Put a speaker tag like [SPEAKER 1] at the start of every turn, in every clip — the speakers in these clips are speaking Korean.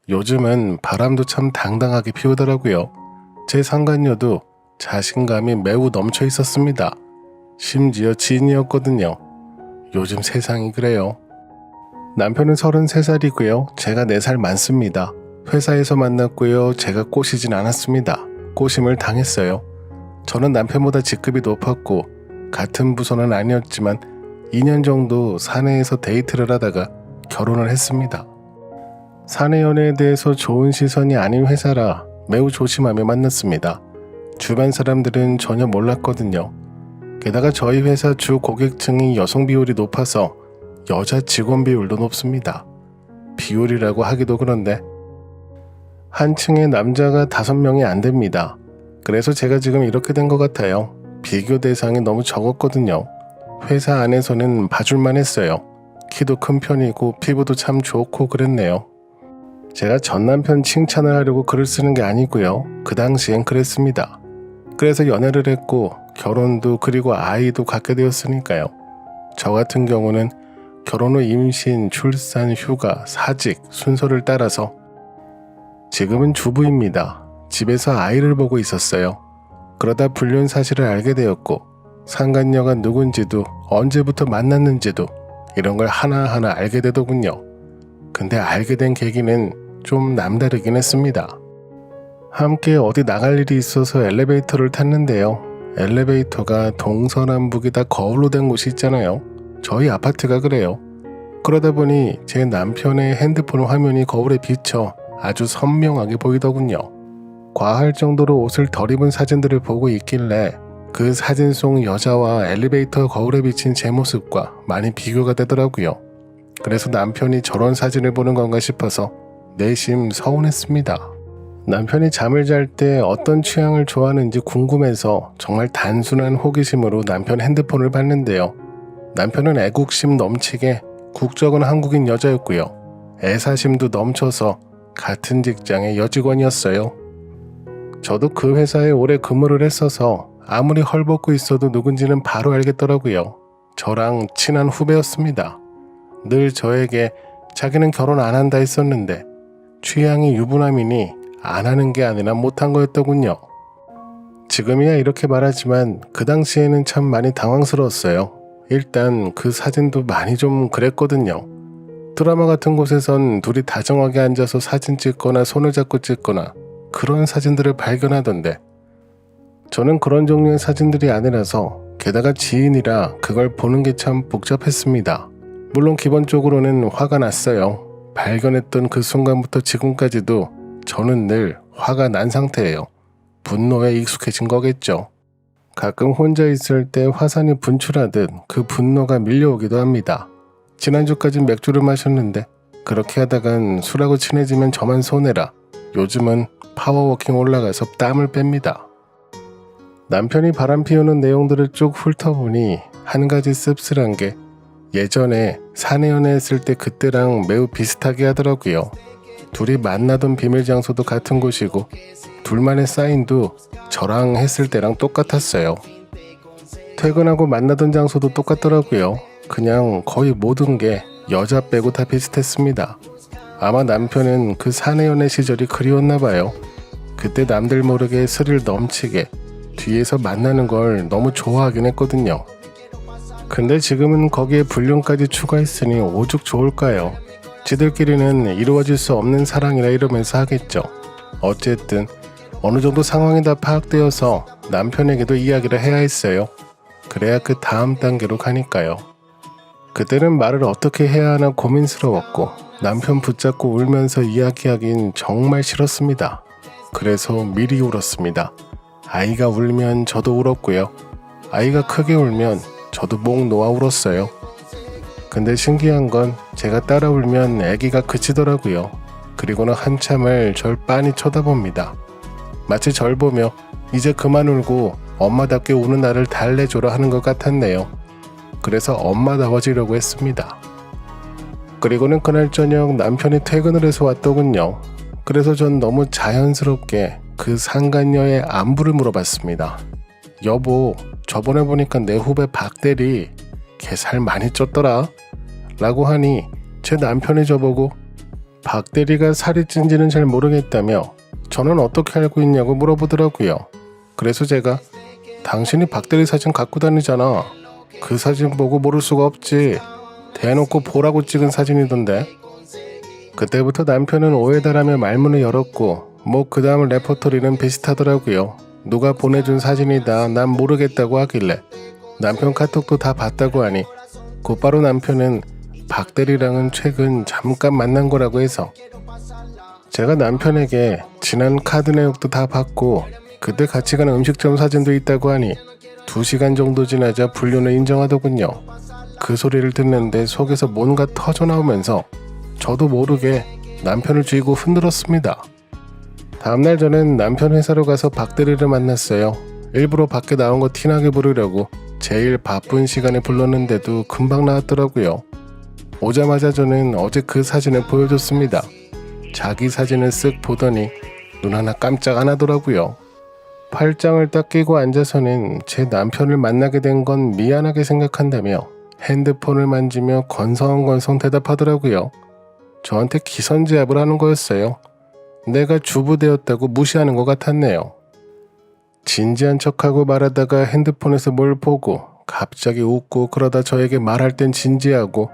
[SPEAKER 1] 요즘은 바람도 참 당당하게 피우더라고요. 제 상간녀도 자신감이 매우 넘쳐 있었습니다. 심지어 지인이었거든요. 요즘 세상이 그래요. 남편은 33살이고요. 제가 4살 많습니다. 회사에서 만났고요. 제가 꼬시진 않았습니다. 꼬심을 당했어요. 저는 남편보다 직급이 높았고 같은 부서는 아니었지만 2년 정도 사내에서 데이트를 하다가 결혼을 했습니다. 사내 연애에 대해서 좋은 시선이 아닌 회사라 매우 조심하며 만났습니다. 주변 사람들은 전혀 몰랐거든요. 게다가 저희 회사 주 고객층이 여성 비율이 높아서 여자 직원 비율도 높습니다. 비율이라고 하기도 그런데 한 층에 남자가 5명이 안 됩니다. 그래서 제가 지금 이렇게 된 것 같아요. 비교 대상이 너무 적었거든요. 회사 안에서는 봐줄만 했어요. 키도 큰 편이고 피부도 참 좋고 그랬네요. 제가 전 남편 칭찬을 하려고 글을 쓰는 게 아니고요. 그 당시엔 그랬습니다. 그래서 연애를 했고 결혼도 그리고 아이도 갖게 되었으니까요. 저 같은 경우는 결혼 후 임신, 출산, 휴가, 사직 순서를 따라서 지금은 주부입니다. 집에서 아이를 보고 있었어요. 그러다 불륜 사실을 알게 되었고 상간녀가 누군지도 언제부터 만났는지도 이런 걸 하나하나 알게 되더군요. 근데 알게 된 계기는 좀 남다르긴 했습니다. 함께 어디 나갈 일이 있어서 엘리베이터를 탔는데요. 엘리베이터가 동서남북이 다 거울로 된 곳이 있잖아요. 저희 아파트가 그래요. 그러다 보니 제 남편의 핸드폰 화면이 거울에 비쳐 아주 선명하게 보이더군요. 과할 정도로 옷을 덜 입은 사진들을 보고 있길래 그 사진 속 여자와 엘리베이터 거울에 비친 제 모습과 많이 비교가 되더라고요. 그래서 남편이 저런 사진을 보는 건가 싶어서 내심 서운했습니다. 남편이 잠을 잘 때 어떤 취향을 좋아하는지 궁금해서 정말 단순한 호기심으로 남편 핸드폰을 봤는데요. 남편은 애국심 넘치게 국적은 한국인 여자였고요. 애사심도 넘쳐서 같은 직장의 여직원이었어요. 저도 그 회사에 오래 근무를 했어서 아무리 헐벗고 있어도 누군지는 바로 알겠더라고요. 저랑 친한 후배였습니다. 늘 저에게 자기는 결혼 안 한다 했었는데 취향이 유부남이니 안 하는 게 아니라 못한 거였더군요. 지금이야 이렇게 말하지만 그 당시에는 참 많이 당황스러웠어요. 일단 그 사진도 많이 좀 그랬거든요. 드라마 같은 곳에선 둘이 다정하게 앉아서 사진 찍거나 손을 잡고 찍거나 그런 사진들을 발견하던데 저는 그런 종류의 사진들이 아니라서 게다가 지인이라 그걸 보는 게 참 복잡했습니다. 물론 기본적으로는 화가 났어요. 발견했던 그 순간부터 지금까지도 저는 늘 화가 난 상태예요. 분노에 익숙해진 거겠죠. 가끔 혼자 있을 때 화산이 분출하듯 그 분노가 밀려오기도 합니다. 지난주까진 맥주를 마셨는데 그렇게 하다간 술하고 친해지면 저만 손해라. 요즘은 파워워킹 올라가서 땀을 뺍니다. 남편이 바람 피우는 내용들을 쭉 훑어보니 한 가지 씁쓸한 게 예전에 사내 연애했을 때 그때랑 매우 비슷하게 하더라고요. 둘이 만나던 비밀 장소도 같은 곳이고 둘만의 사인도 저랑 했을 때랑 똑같았어요. 퇴근하고 만나던 장소도 똑같더라고요. 그냥 거의 모든 게 여자 빼고 다 비슷했습니다. 아마 남편은 그 사내 연애 시절이 그리웠나 봐요. 그때 남들 모르게 스릴 넘치게 뒤에서 만나는 걸 너무 좋아하긴 했거든요. 근데 지금은 거기에 불륜까지 추가했으니 오죽 좋을까요? 지들끼리는 이루어질 수 없는 사랑이라 이러면서 하겠죠. 어쨌든 어느 정도 상황이 다 파악되어서 남편에게도 이야기를 해야 했어요. 그래야 그 다음 단계로 가니까요. 그때는 말을 어떻게 해야 하나 고민스러웠고 남편 붙잡고 울면서 이야기하긴 정말 싫었습니다. 그래서 미리 울었습니다. 아이가 울면 저도 울었고요. 아이가 크게 울면 저도 목 놓아 울었어요. 근데 신기한 건 제가 따라 울면 아기가 그치더라고요. 그리고는 한참을 절 빤히 쳐다봅니다. 마치 절 보며 이제 그만 울고 엄마답게 우는 나를 달래줘라 하는 것 같았네요. 그래서 엄마다워지려고 했습니다. 그리고는 그날 저녁 남편이 퇴근을 해서 왔더군요. 그래서 전 너무 자연스럽게 그 상간녀의 안부를 물어봤습니다. 여보, 저번에 보니까 내 후배 박대리 걔 살 많이 쪘더라? 라고 하니 제 남편이 저보고 박 대리가 살이 찐지는 잘 모르겠다며 저는 어떻게 알고 있냐고 물어보더라고요. 그래서 제가 당신이 박 대리 사진 갖고 다니잖아. 그 사진 보고 모를 수가 없지. 대놓고 보라고 찍은 사진이던데. 그때부터 남편은 오해다라며 말문을 열었고 뭐 그 다음 레퍼토리는 비슷하더라고요. 누가 보내준 사진이다 난 모르겠다고 하길래 남편 카톡도 다 봤다고 하니 곧바로 남편은 박 대리랑은 최근 잠깐 만난 거라고 해서 제가 남편에게 지난 카드 내역도 다 봤고 그때 같이 가는 음식점 사진도 있다고 하니 2시간 정도 지나자 불륜을 인정하더군요. 그 소리를 듣는데 속에서 뭔가 터져나오면서 저도 모르게 남편을 쥐고 흔들었습니다. 다음날 저는 남편 회사로 가서 박 대리를 만났어요. 일부러 밖에 나온 거 티나게 부르려고 제일 바쁜 시간에 불렀는데도 금방 나왔더라고요. 오자마자 저는 어제 그 사진을 보여줬습니다. 자기 사진을 쓱 보더니 눈 하나 깜짝 안 하더라고요. 팔짱을 딱 끼고 앉아서는 제 남편을 만나게 된 건 미안하게 생각한다며 핸드폰을 만지며 건성건성 대답하더라고요. 저한테 기선제압을 하는 거였어요. 내가 주부되었다고 무시하는 것 같았네요. 진지한 척하고 말하다가 핸드폰에서 뭘 보고 갑자기 웃고 그러다 저에게 말할 땐 진지하고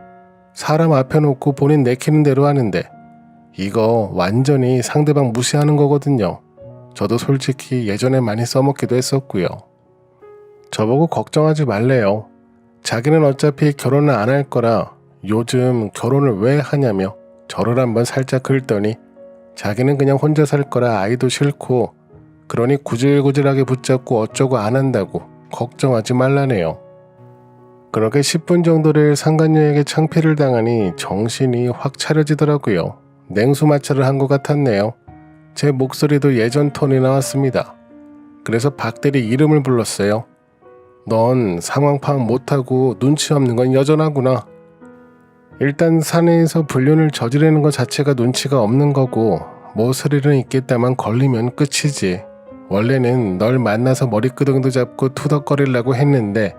[SPEAKER 1] 사람 앞에 놓고 본인 내키는 대로 하는데 이거 완전히 상대방 무시하는 거거든요. 저도 솔직히 예전에 많이 써먹기도 했었고요. 저보고 걱정하지 말래요. 자기는 어차피 결혼을 안 할 거라 요즘 결혼을 왜 하냐며 저를 한번 살짝 긁더니 자기는 그냥 혼자 살 거라 아이도 싫고 그러니 구질구질하게 붙잡고 어쩌고 안 한다고 걱정하지 말라네요. 그렇게 10분 정도를 상간녀에게 창피를 당하니 정신이 확 차려지더라고요. 냉수마찰을 한 것 같았네요. 제 목소리도 예전 톤이 나왔습니다. 그래서 박 대리 이름을 불렀어요. 넌 상황 파악 못하고 눈치 없는 건 여전하구나. 일단 사내에서 불륜을 저지르는 것 자체가 눈치가 없는 거고 뭐 스릴은 있겠다만 걸리면 끝이지. 원래는 널 만나서 머리끄덩도 잡고 투덕거리려고 했는데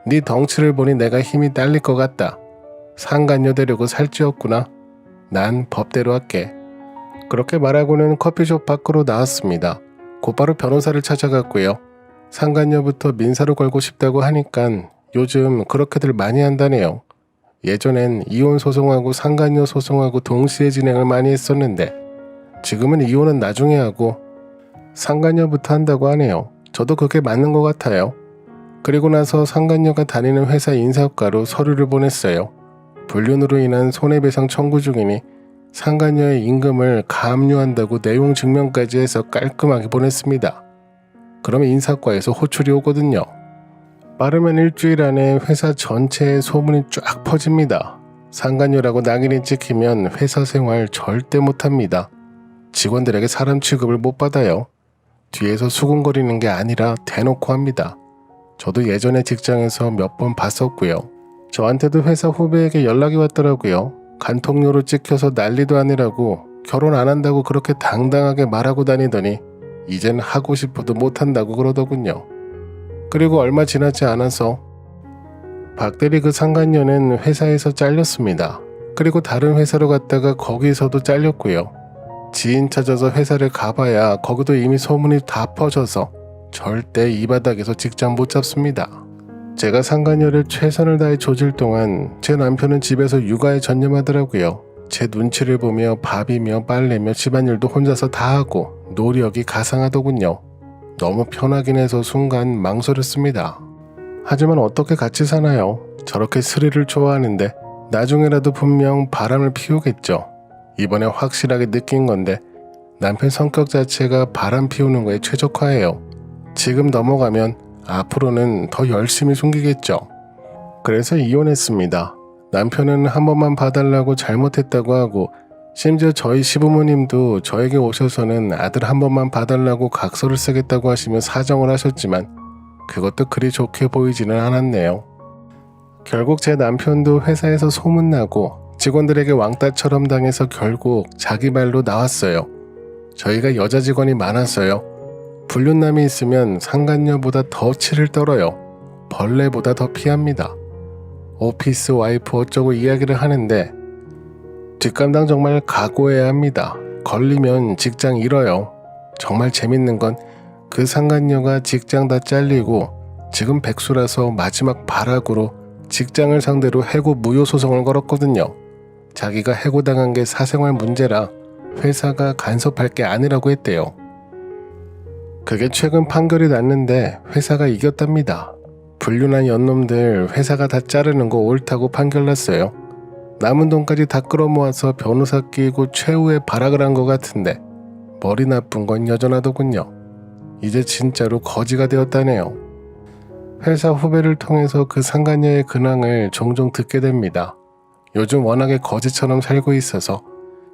[SPEAKER 1] 네 덩치를 보니 내가 힘이 딸릴 것 같다. 상간녀 되려고 살찌웠구나. 난 법대로 할게. 그렇게 말하고는 커피숍 밖으로 나왔습니다. 곧바로 변호사를 찾아갔고요. 상간녀부터 민사로 걸고 싶다고 하니깐 요즘 그렇게들 많이 한다네요. 예전엔 이혼 소송하고 상간녀 소송하고 동시에 진행을 많이 했었는데 지금은 이혼은 나중에 하고 상간녀부터 한다고 하네요. 저도 그게 맞는 것 같아요. 그리고 나서 상간녀가 다니는 회사 인사과로 서류를 보냈어요. 불륜으로 인한 손해배상 청구 중이니 상간녀의 임금을 가압류한다고 내용 증명까지 해서 깔끔하게 보냈습니다. 그러면 인사과에서 호출이 오거든요. 빠르면 일주일 안에 회사 전체에 소문이 쫙 퍼집니다. 상간녀라고 낙인이 찍히면 회사 생활 절대 못합니다. 직원들에게 사람 취급을 못 받아요. 뒤에서 수군거리는 게 아니라 대놓고 합니다. 저도 예전에 직장에서 몇 번 봤었고요. 저한테도 회사 후배에게 연락이 왔더라고요. 간통료로 찍혀서 난리도 아니라고 결혼 안 한다고 그렇게 당당하게 말하고 다니더니 이젠 하고 싶어도 못한다고 그러더군요. 그리고 얼마 지나지 않아서 박 대리 그 상간녀는 회사에서 잘렸습니다. 그리고 다른 회사로 갔다가 거기서도 잘렸고요. 지인 찾아서 회사를 가봐야 거기도 이미 소문이 다 퍼져서 절대 이 바닥에서 직장 못 잡습니다. 제가 상간녀를 최선을 다해 조질 동안 제 남편은 집에서 육아에 전념하더라고요. 제 눈치를 보며 밥이며 빨래며 집안일도 혼자서 다 하고 노력이 가상하더군요. 너무 편하긴 해서 순간 망설였습니다. 하지만 어떻게 같이 사나요? 저렇게 스릴을 좋아하는데 나중에라도 분명 바람을 피우겠죠. 이번에 확실하게 느낀 건데 남편 성격 자체가 바람 피우는 거에 최적화예요. 지금 넘어가면 앞으로는 더 열심히 숨기겠죠. 그래서 이혼했습니다. 남편은 한 번만 봐달라고 잘못했다고 하고 심지어 저희 시부모님도 저에게 오셔서는 아들 한 번만 봐달라고 각서를 쓰겠다고 하시며 사정을 하셨지만 그것도 그리 좋게 보이지는 않았네요. 결국 제 남편도 회사에서 소문나고 직원들에게 왕따처럼 당해서 결국 자기 말로 나왔어요. 저희가 여자 직원이 많아서요. 불륜남이 있으면 상간녀보다 더 치를 떨어요. 벌레보다 더 피합니다. 오피스 와이프 어쩌고 이야기를 하는데 뒷감당 정말 각오해야 합니다. 걸리면 직장 잃어요. 정말 재밌는 건 그 상간녀가 직장 다 잘리고 지금 백수라서 마지막 발악으로 직장을 상대로 해고 무효 소송을 걸었거든요. 자기가 해고당한 게 사생활 문제라 회사가 간섭할 게 아니라고 했대요. 그게 최근 판결이 났는데 회사가 이겼답니다. 불륜한 연놈들 회사가 다 자르는 거 옳다고 판결 났어요. 남은 돈까지 다 끌어모아서 변호사 끼고 최후의 발악을 한 것 같은데 머리 나쁜 건 여전하더군요. 이제 진짜로 거지가 되었다네요. 회사 후배를 통해서 그 상간녀의 근황을 종종 듣게 됩니다. 요즘 워낙에 거지처럼 살고 있어서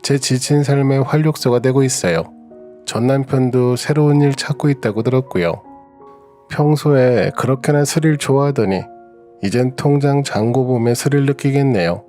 [SPEAKER 1] 제 지친 삶의 활력소가 되고 있어요. 전 남편도 새로운 일 찾고 있다고 들었고요. 평소에 그렇게나 스릴 좋아하더니 이젠 통장 잔고 보며 스릴 느끼겠네요.